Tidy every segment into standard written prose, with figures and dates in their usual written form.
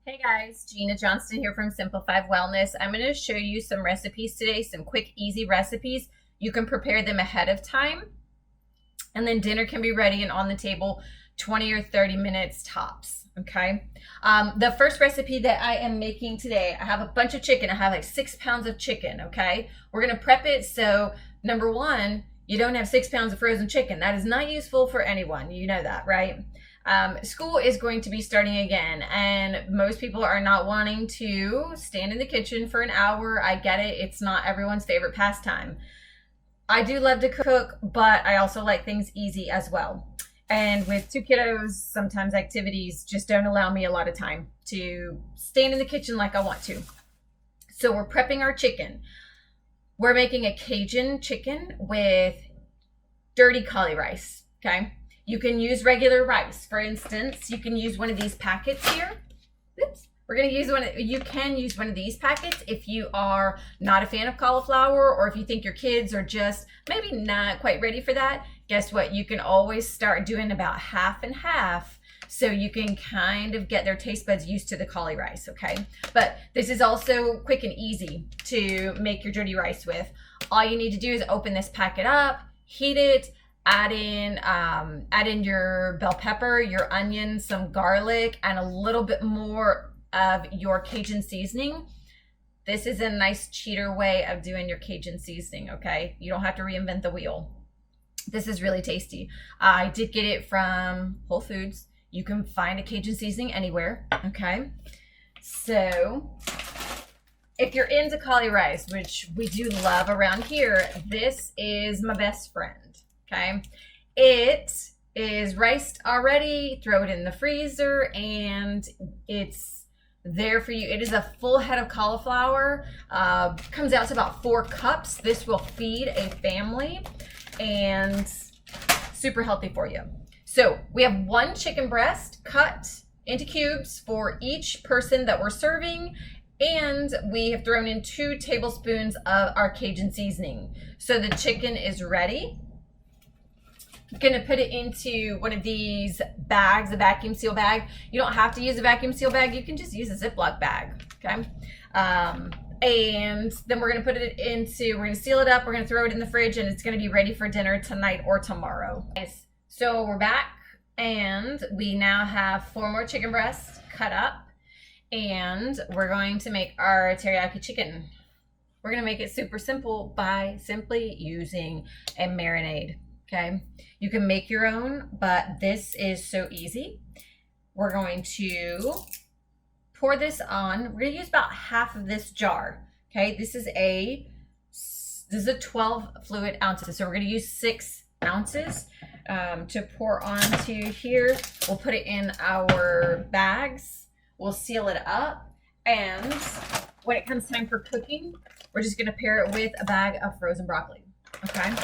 Hey guys, Gina Johnston here from Simplified Wellness. I'm going to show you some recipes today, some quick, easy recipes. You can prepare them ahead of time, and then dinner can be ready and on the table 20 or 30 minutes tops. Okay. The first recipe that I am making today, I have a bunch of chicken. I have like 6 pounds of chicken. Okay. We're going to prep it. So number one, you don't have 6 pounds of frozen chicken. That is not useful for anyone. You know that, right? School is going to be starting again, and most people are not wanting to stand in the kitchen for an hour. I get it. It's not everyone's favorite pastime. I do love to cook, but I also like things easy as well. And with 2 kiddos, sometimes activities just don't allow me a lot of time to stand in the kitchen like I want to. So we're prepping our chicken. We're making a Cajun chicken with dirty Cauli-Rice, okay? You can use regular rice. For instance, you can use one of these packets here. Oops. We're going to use you can use one of these packets if you are not a fan of cauliflower, or if you think your kids are just maybe not quite ready for that. Guess what? You can always start doing about half and half so you can kind of get their taste buds used to the Cauli-Rice, okay? But this is also quick and easy to make your dirty rice with. All you need to do is open this packet up, heat it, add in your bell pepper, your onion, some garlic, and a little bit more of your Cajun seasoning. This is a nice cheater way of doing your Cajun seasoning, okay? You don't have to reinvent the wheel. This is really tasty. I did get it from Whole Foods. You can find a Cajun seasoning anywhere, okay? So if you're into Cauli-Rice, which we do love around here, this is my best friend. Okay, it is riced already. Throw it in the freezer and it's there for you. It is a full head of cauliflower. Comes out to about 4 cups. This will feed a family and super healthy for you. So we have 1 chicken breast cut into cubes for each person that we're serving. And we have thrown in 2 tablespoons of our Cajun seasoning. So the chicken is ready. Going to put it into one of these bags, a vacuum seal bag. You don't have to use a vacuum seal bag. You can just use a Ziploc bag, okay? And then we're going to put it into, we're going to seal it up. We're going to throw it in the fridge, and it's going to be ready for dinner tonight or tomorrow. So we're back, and we now have 4 more chicken breasts cut up, and we're going to make our teriyaki chicken. We're going to make it super simple by simply using a marinade. Okay, you can make your own, but this is so easy. We're going to pour this on. We're going to use about half of this jar. Okay, this is a 12 fluid ounces, so we're going to use 6 ounces to pour onto here. We'll put it in our bags. We'll seal it up, and when it comes time for cooking, we're just going to pair it with a bag of frozen broccoli. Okay.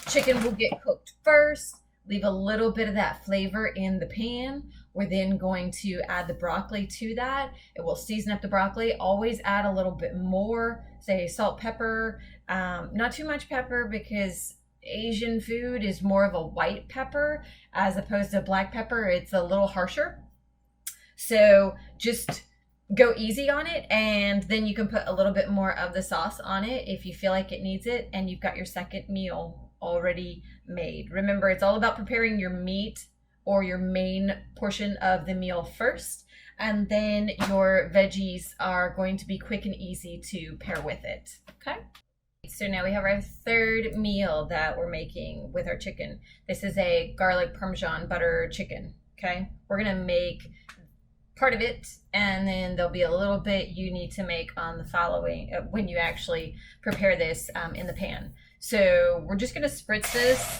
Chicken will get cooked first, leave a little bit of that flavor in the pan. We're then going to add the broccoli to that. It will season up the broccoli. Always add a little bit more, say salt, pepper, not too much pepper, because Asian food is more of a white pepper as opposed to black pepper. It's a little harsher. So just go easy on it, and then you can put a little bit more of the sauce on it if you feel like it needs it, and you've got your second meal already made. Remember, it's all about preparing your meat or your main portion of the meal first, and then your veggies are going to be quick and easy to pair with it. Okay, so now we have our 3rd meal that we're making with our chicken. This is a garlic Parmesan butter chicken. Okay, we're gonna make part of it, and then there'll be a little bit you need to make on the following when you actually prepare this in the pan. So we're just going to spritz this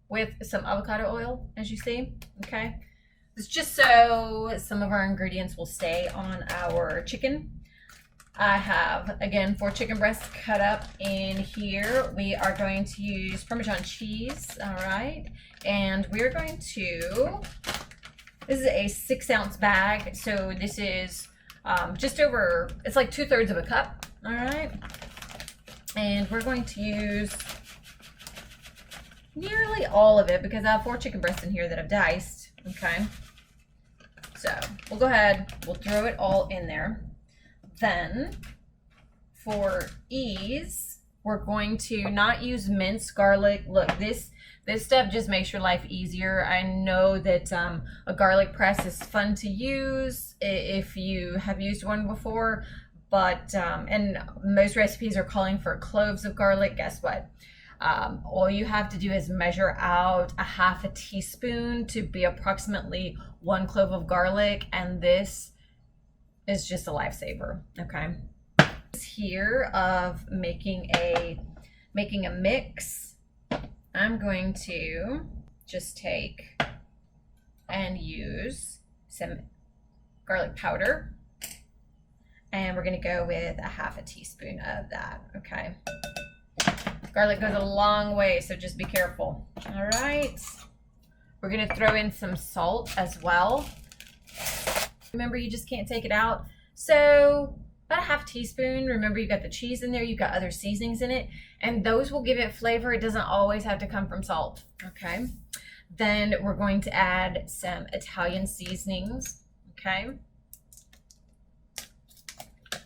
with some avocado oil, as you see. Okay, it's just so some of our ingredients will stay on our chicken. I have, again, 4 chicken breasts cut up in here. We are going to use Parmesan cheese, all right, and we're going to, this is a 6-ounce bag, so this is just over, it's like 2/3 of a cup, all right? And we're going to use nearly all of it because I have 4 chicken breasts in here that I've diced, okay? So we'll go ahead, we'll throw it all in there. Then for ease, we're going to not use minced garlic. Look, this stuff just makes your life easier. I know that a garlic press is fun to use if you have used one before, but and most recipes are calling for cloves of garlic. Guess what? All you have to do is measure out a half a teaspoon to be approximately 1 clove of garlic, and this is just a lifesaver. Okay, here of making a mix. I'm going to just take and use some garlic powder, and we're going to go with a half a teaspoon of that. Okay, garlic goes a long way, so just be careful. All right, we're going to throw in some salt as well. Remember, you just can't take it out. So about a half teaspoon. Remember, you got the cheese in there, you got other seasonings in it, and those will give it flavor. It doesn't always have to come from salt. Okay, then we're going to add some Italian seasonings. Okay,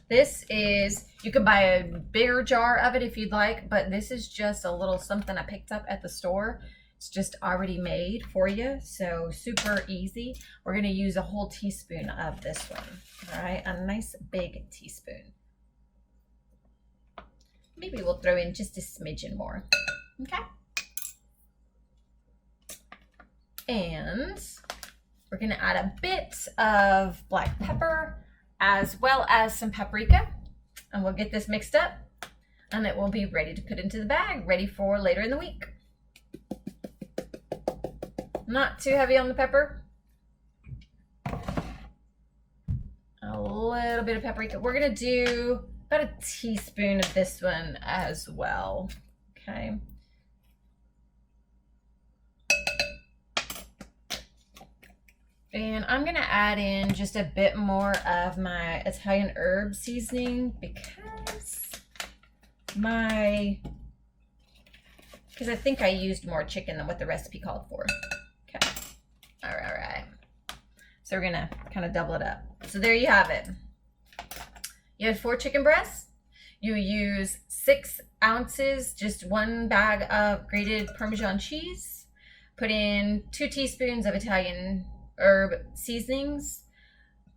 this is, you could buy a bigger jar of it if you'd like, but this is just a little something I picked up at the store. It's just already made for you, so super easy. We're gonna use a whole teaspoon of this one, all right? A nice big teaspoon. Maybe we'll throw in just a smidgen more, okay? And we're gonna add a bit of black pepper as well as some paprika, and we'll get this mixed up, and it will be ready to put into the bag, ready for later in the week. Not too heavy on the pepper. A little bit of paprika. We're gonna do about a teaspoon of this one as well, okay? And I'm gonna add in just a bit more of my Italian herb seasoning because I think I used more chicken than what the recipe called for. Okay, all right. So we're gonna kind of double it up. So there you have it. You had 4 chicken breasts. You use 6 ounces, just 1 bag of grated Parmesan cheese. Put in 2 teaspoons of Italian herb seasonings,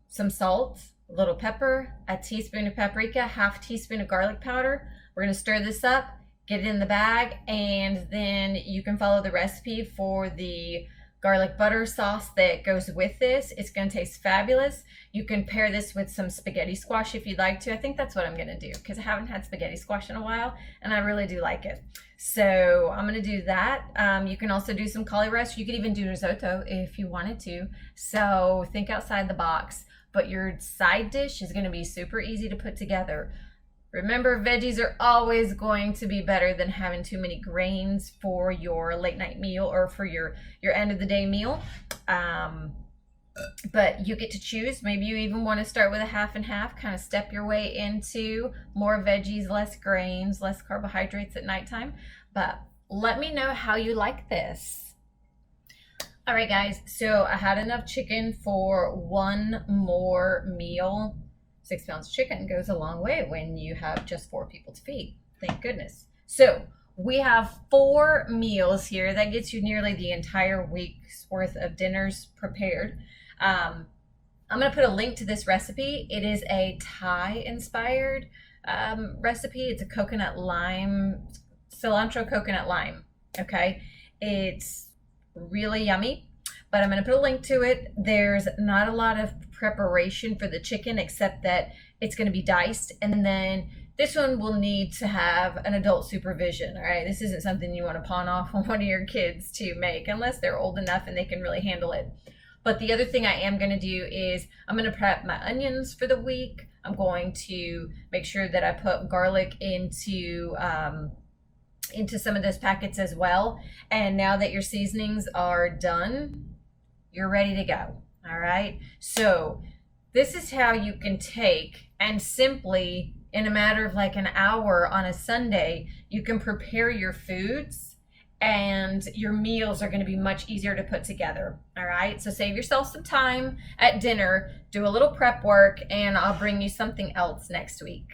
some salt, a little pepper, a teaspoon of paprika, half teaspoon of garlic powder. We're gonna stir this up, get it in the bag, and then you can follow the recipe for the garlic butter sauce that goes with this. It's gonna taste fabulous. You can pair this with some spaghetti squash if you'd like to. I think that's what I'm gonna do because I haven't had spaghetti squash in a while and I really do like it. So I'm gonna do that. You can also do some Cauli-Rice. You could even do risotto if you wanted to. So think outside the box, but your side dish is gonna be super easy to put together. Remember, veggies are always going to be better than having too many grains for your late night meal or for your end of the day meal. But you get to choose. Maybe you even want to start with a half and half, kind of step your way into more veggies, less grains, less carbohydrates at nighttime. But let me know how you like this. All right, guys, so I had enough chicken for 1 more meal. 6 pounds of chicken goes a long way when you have just 4 people to feed. Thank goodness. So we have 4 meals here. That gets you nearly the entire week's worth of dinners prepared. I'm going to put a link to this recipe. It is a Thai-inspired recipe. It's a coconut lime, cilantro coconut lime, okay? It's really yummy, but I'm going to put a link to it. There's not a lot of preparation for the chicken except that it's going to be diced, and then this one will need to have an adult supervision. All right, this isn't something you want to pawn off on one of your kids to make unless they're old enough and they can really handle it. But the other thing I am going to do is I'm going to prep my onions for the week. I'm going to make sure that I put garlic into some of those packets as well. And now that your seasonings are done, you're ready to go. All right, so this is how you can take and simply, in a matter of like an hour on a Sunday, you can prepare your foods and your meals are going to be much easier to put together. All right, so save yourself some time at dinner, do a little prep work, and I'll bring you something else next week.